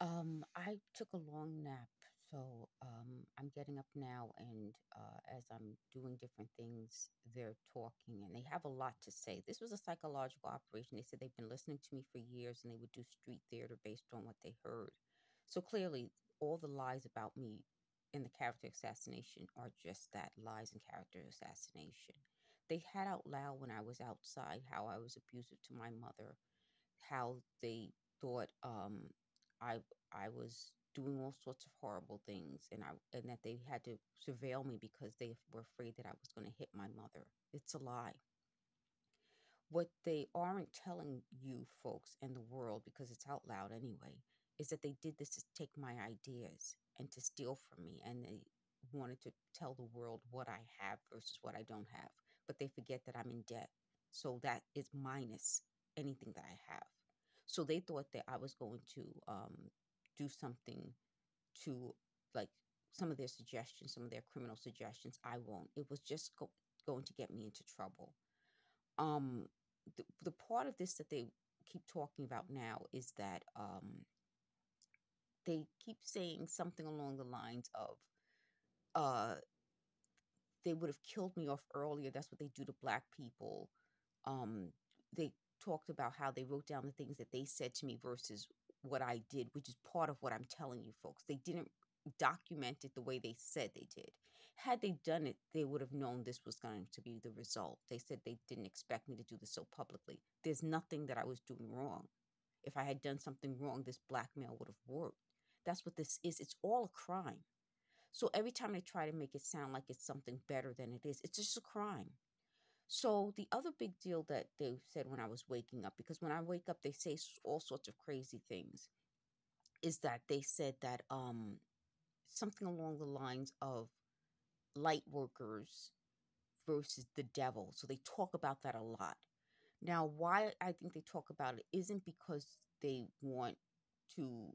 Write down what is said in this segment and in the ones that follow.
I took a long nap, so I'm getting up now, and as I'm doing different things, they're talking, and they have a lot to say. This was a psychological operation. They said they've been listening to me for years, and they would do street theater based on what they heard. So clearly, all the lies about me in the character assassination are just that, lies and character assassination. They had out loud when I was outside how I was abusive to my mother, how they thought I I was doing all sorts of horrible things, and that they had to surveil me because they were afraid that I was going to hit my mother. It's a lie. What they aren't telling you folks and the world, because it's out loud anyway, is that they did this to take my ideas and to steal from me, and they wanted to tell the world what I have versus what I don't have. But they forget that I'm in debt. So that is minus anything that I have. So they thought that I was going to do something to, like, some of their suggestions, some of their criminal suggestions. I won't. It was just going to get me into trouble. um the part of this that they keep talking about now is that they keep saying something along the lines of uh they would have killed me off earlier. That's what they do to black people. They talked about how they wrote down the things that they said to me versus what I did, which is part of what I'm telling you folks. They didn't document it the way they said they did. Had they done it, they would have known this was going to be the result. They said they didn't expect me to do this so publicly. There's nothing that I was doing wrong. If I had done something wrong, this blackmail would have worked. That's what this is. It's all a crime. So every time they try to make it sound like it's something better than it is, it's just a crime. So the other big deal that they said when I was waking up, because when I wake up, they say all sorts of crazy things, is that they said that something along the lines of light workers versus the devil. So they talk about that a lot. Now, why I think they talk about it isn't because they want to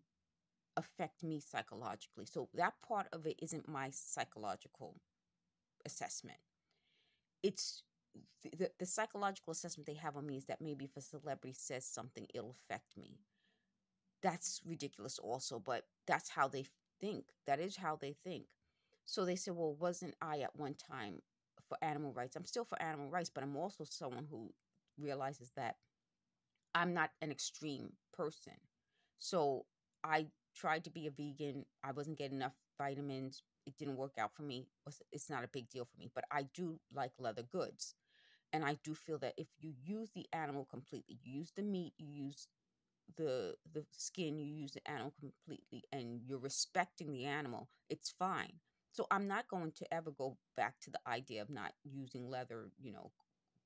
affect me psychologically. So that part of it isn't my psychological assessment. It's the psychological assessment they have on me is that maybe if a celebrity says something, it'll affect me. That's ridiculous also, but that's how they think. That is how they think. So they said, well, wasn't I at one time for animal rights? I'm still for animal rights, but I'm also someone who realizes that I'm not an extreme person. So I tried to be a vegan. I wasn't getting enough vitamins. It didn't work out for me. It's not a big deal for me, but I do like leather goods. And I do feel that if you use the animal completely, you use the meat, you use the skin, you use the animal completely, and you're respecting the animal, it's fine. So I'm not going to ever go back to the idea of not using leather,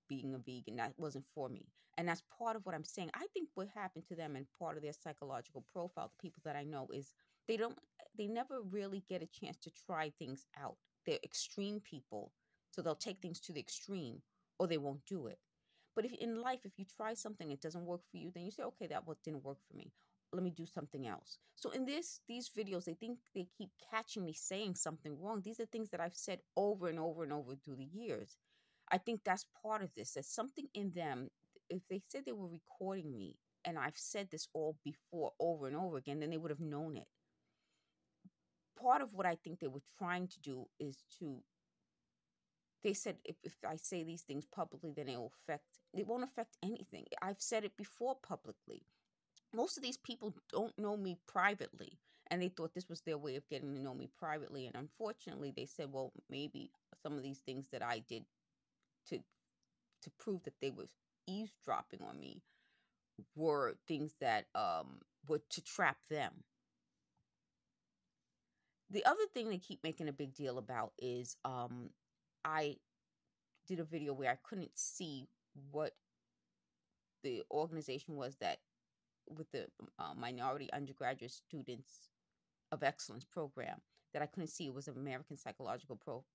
being a vegan. That wasn't for me. And that's part of what I'm saying. I think what happened to them and part of their psychological profile, the people that I know, is they don't they never really get a chance to try things out. They're extreme people. So they'll take things to the extreme or they won't do it. But if in life, if you try something, it doesn't work for you, then you say, okay, that what didn't work for me. Let me do something else. So in these videos, they think they keep catching me saying something wrong. These are things that I've said over and over and over through the years. I think that's part of this. There's something in them. If they said they were recording me and I've said this all before over and over again, then they would have known it. Part of what I think they were trying to do is to, they said if I say these things publicly, then it won't affect anything. I've said it before publicly. Most of these people don't know me privately, and they thought this was their way of getting to know me privately. And unfortunately, they said, well, maybe some of these things that I did to prove that they were eavesdropping on me were things that were to trap them. The other thing they keep making a big deal about is I did a video where I couldn't see what the organization was that with the minority undergraduate students of excellence program, that I couldn't see it was American Psychological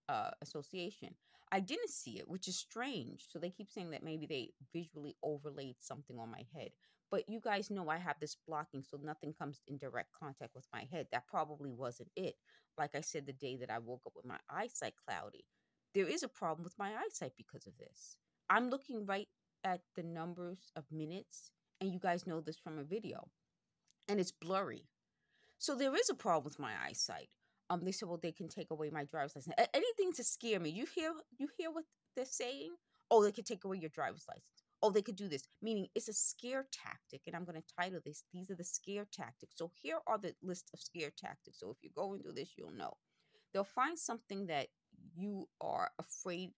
Association. I didn't see it, which is strange. So they keep saying that maybe they visually overlaid something on my head. But you guys know I have this blocking, so nothing comes in direct contact with my head. That probably wasn't it. Like I said, the day that I woke up with my eyesight cloudy, there is a problem with my eyesight because of this. I'm looking right at the numbers of minutes, and you guys know this from a video, and it's blurry. So there is a problem with my eyesight. They said, well, they can take away my driver's license. Anything to scare me. You hear what they're saying? Oh, they could take away your driver's license. Oh, they could do this. Meaning it's a scare tactic. And I'm going to title this, these are the scare tactics. So here are the list of scare tactics. So if you're going through this, you'll know. They'll find something that you are afraid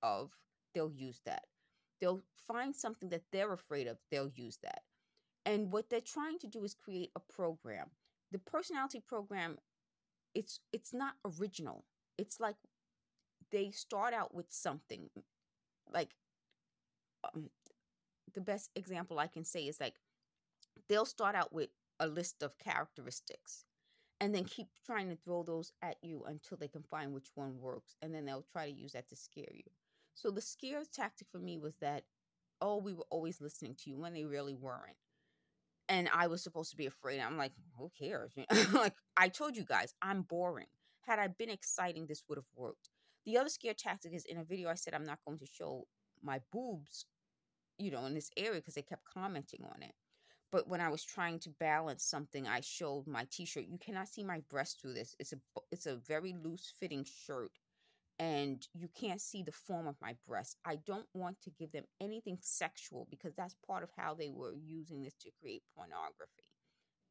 of, they'll use that. They'll find something that they're afraid of, they'll use that. And what they're trying to do is create a program. The personality program, it's not original. It's like they start out with something. Like um, the best example I can say is like they'll start out with a list of characteristics and then keep trying to throw those at you until they can find which one works, and then they'll try to use that to scare you. So the scare tactic for me was that, oh, we were always listening to you, when they really weren't. And I was supposed to be afraid. I'm like, who cares? Like, I told you guys, I'm boring. Had I been exciting, this would have worked. The other scare tactic is, in a video I said I'm not going to show my boobs, in this area, because they kept commenting on it. But when I was trying to balance something, I showed my t-shirt. You cannot see my breast through this. It's a very loose fitting shirt, and you can't see the form of my breast. I don't want to give them anything sexual, because that's part of how they were using this to create pornography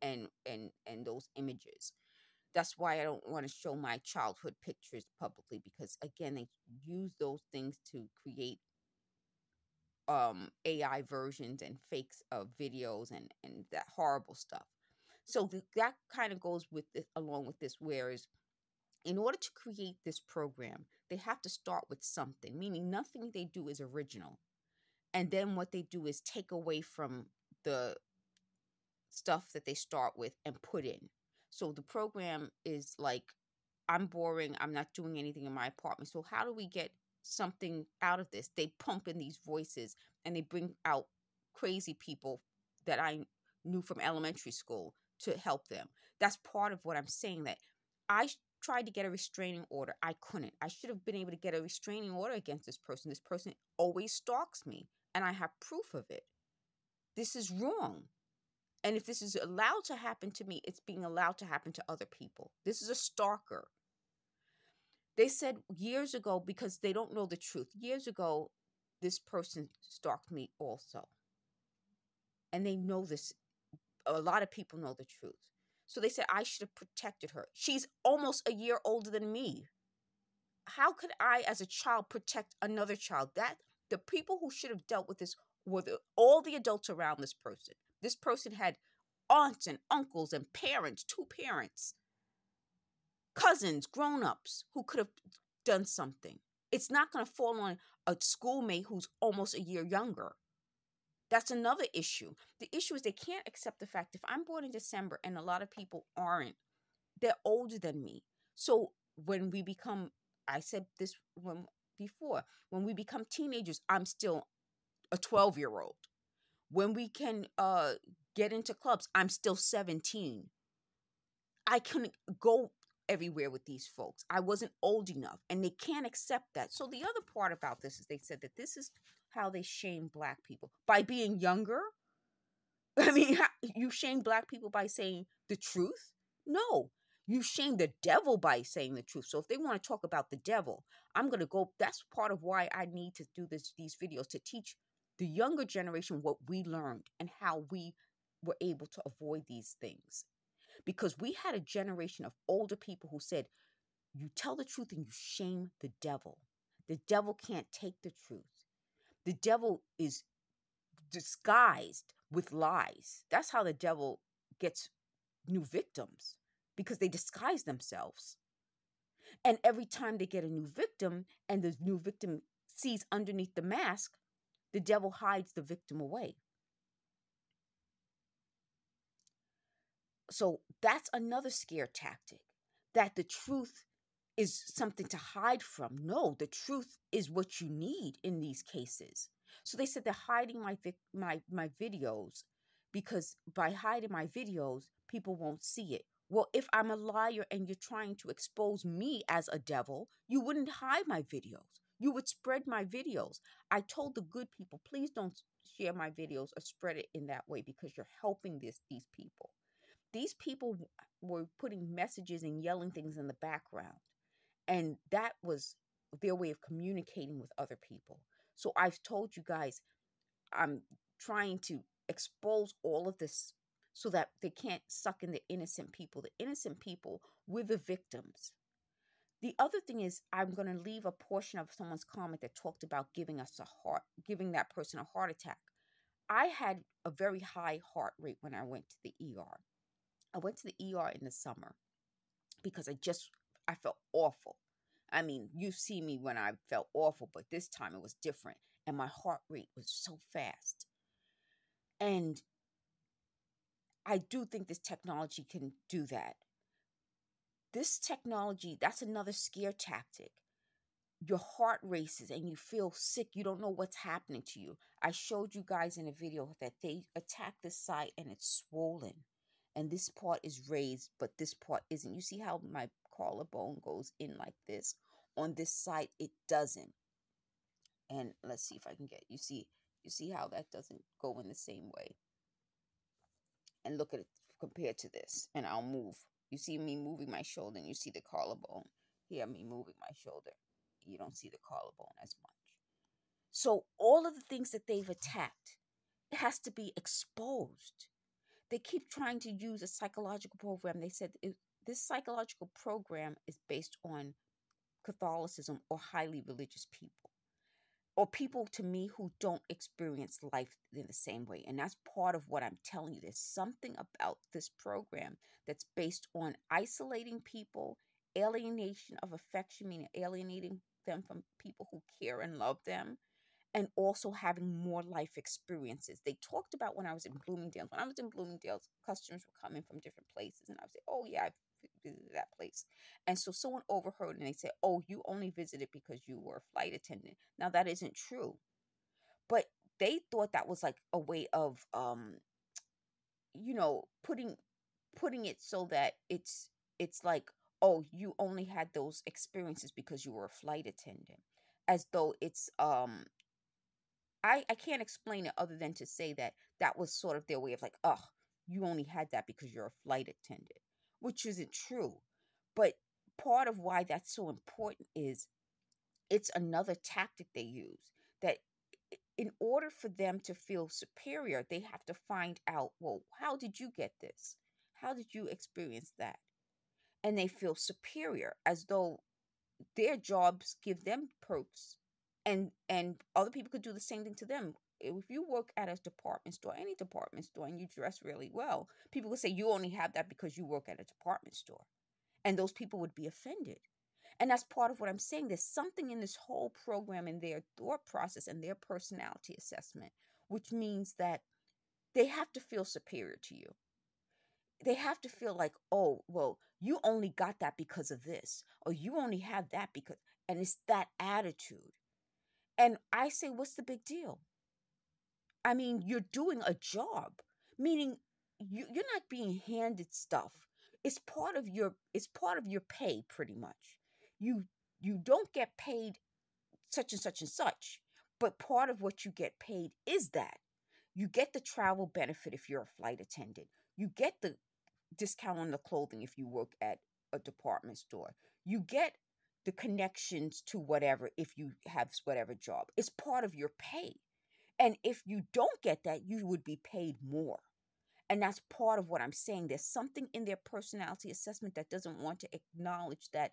and those images. That's why I don't want to show my childhood pictures publicly, because again, they use those things to create AI versions and fakes of videos and that horrible stuff. So that kind of goes with this, along with this, whereas in order to create this program, they have to start with something, meaning nothing they do is original. And then what they do is take away from the stuff that they start with and put in. So the program is like, I'm boring, I'm not doing anything in my apartment. So how do we get something out of this? They pump in these voices and they bring out crazy people that I knew from elementary school to help them. That's part of what I'm saying, that I tried to get a restraining order. I couldn't. I should have been able to get a restraining order against this person. This person always stalks me, and I have proof of it. This is wrong. And if this is allowed to happen to me, it's being allowed to happen to other people. This is a stalker. They said years ago, because they don't know the truth, years ago, this person stalked me also. And they know this. A lot of people know the truth. So they said I should have protected her. She's almost a year older than me. How could I, as a child, protect another child? That the people who should have dealt with this were all the adults around this person. This person had aunts and uncles and parents, two parents, cousins, grown-ups who could have done something. It's not going to fall on a schoolmate who's almost a year younger. That's another issue. The issue is they can't accept the fact, if I'm born in December and a lot of people aren't, they're older than me. So when we become, I said this before, when we become teenagers, I'm still a 12-year-old. When we can get into clubs, I'm still 17. I couldn't go everywhere with these folks. I wasn't old enough, and they can't accept that. So the other part about this is they said that this is how they shame Black people, by being younger. I mean, you shame Black people by saying the truth? No, you shame the devil by saying the truth. So if they want to talk about the devil, I'm going to go. That's part of why I need to do these videos, to teach the younger generation what we learned and how we were able to avoid these things. Because we had a generation of older people who said, you tell the truth and you shame the devil. The devil can't take the truth. The devil is disguised with lies. That's how the devil gets new victims, because they disguise themselves. And every time they get a new victim and the new victim sees underneath the mask, the devil hides the victim away. So that's another scare tactic, that the truth is something to hide from. No, the truth is what you need in these cases. So they said they're hiding my videos, because by hiding my videos, people won't see it. Well, if I'm a liar and you're trying to expose me as a devil, you wouldn't hide my videos. You would spread my videos. I told the good people, please don't share my videos or spread it in that way, because you're helping these people. these people were putting messages and yelling things in the background, and that was their way of communicating with other people. So I've told you guys, I'm trying to expose all of this so that they can't suck in the innocent people. The innocent people, we're the victims. The other thing is, I'm going to leave a portion of someone's comment that talked about giving that person a heart attack. I had a very high heart rate when I went to the ER. I went to the ER in the summer because I felt awful. I mean, you see me when I felt awful, but this time it was different. And my heart rate was so fast. And I do think this technology can do that. This technology, that's another scare tactic. Your heart races and you feel sick. You don't know what's happening to you. I showed you guys in a video that they attack this site and it's swollen. And this part is raised, but this part isn't. You see how my collarbone goes in like this? On this side, it doesn't. And let's see if I can get, you see how that doesn't go in the same way. And look at it compared to this. And I'll move. You see me moving my shoulder and you see the collarbone. Here, me moving my shoulder. You don't see the collarbone as much. So all of the things that they've attacked, it has to be exposed. They keep trying to use a psychological program. They said this psychological program is based on Catholicism or highly religious people, or people to me who don't experience life in the same way. And that's part of what I'm telling you. There's something about this program that's based on isolating people, alienation of affection, meaning alienating them from people who care and love them, and also having more life experiences. They talked about when I was in Bloomingdale. When I was in Bloomingdale, customers were coming from different places, and I would say, oh, yeah, I've visited that place. And so someone overheard and they said, oh, you only visited because you were a flight attendant. Now, that isn't true. But they thought that was like a way of, putting it so that it's like, oh, you only had those experiences because you were a flight attendant, as though it's I can't explain it other than to say that that was sort of their way of like, oh, you only had that because you're a flight attendant, which isn't true. But part of why that's so important is it's another tactic they use, that in order for them to feel superior, they have to find out, well, how did you get this? How did you experience that? And they feel superior, as though their jobs give them perks, and other people could do the same thing to them. If you work at a department store, any department store, and you dress really well, people would say you only have that because you work at a department store, and those people would be offended. And that's part of what I'm saying. There's something in this whole program, in their thought process and their personality assessment, which means that they have to feel superior to you. They have to feel like, oh, well, you only got that because of this, or you only have that because, and it's that attitude. And I say, what's the big deal? I mean, you're doing a job, meaning you're not being handed stuff. It's part of your pay, pretty much. You you don't get paid such and such and such, but part of what you get paid is that you get the travel benefit if you're a flight attendant. You get the discount on the clothing if you work at a department store. You get the connections to whatever if you have whatever job. It's part of your pay. And if you don't get that, you would be paid more. And that's part of what I'm saying. There's something in their personality assessment that doesn't want to acknowledge that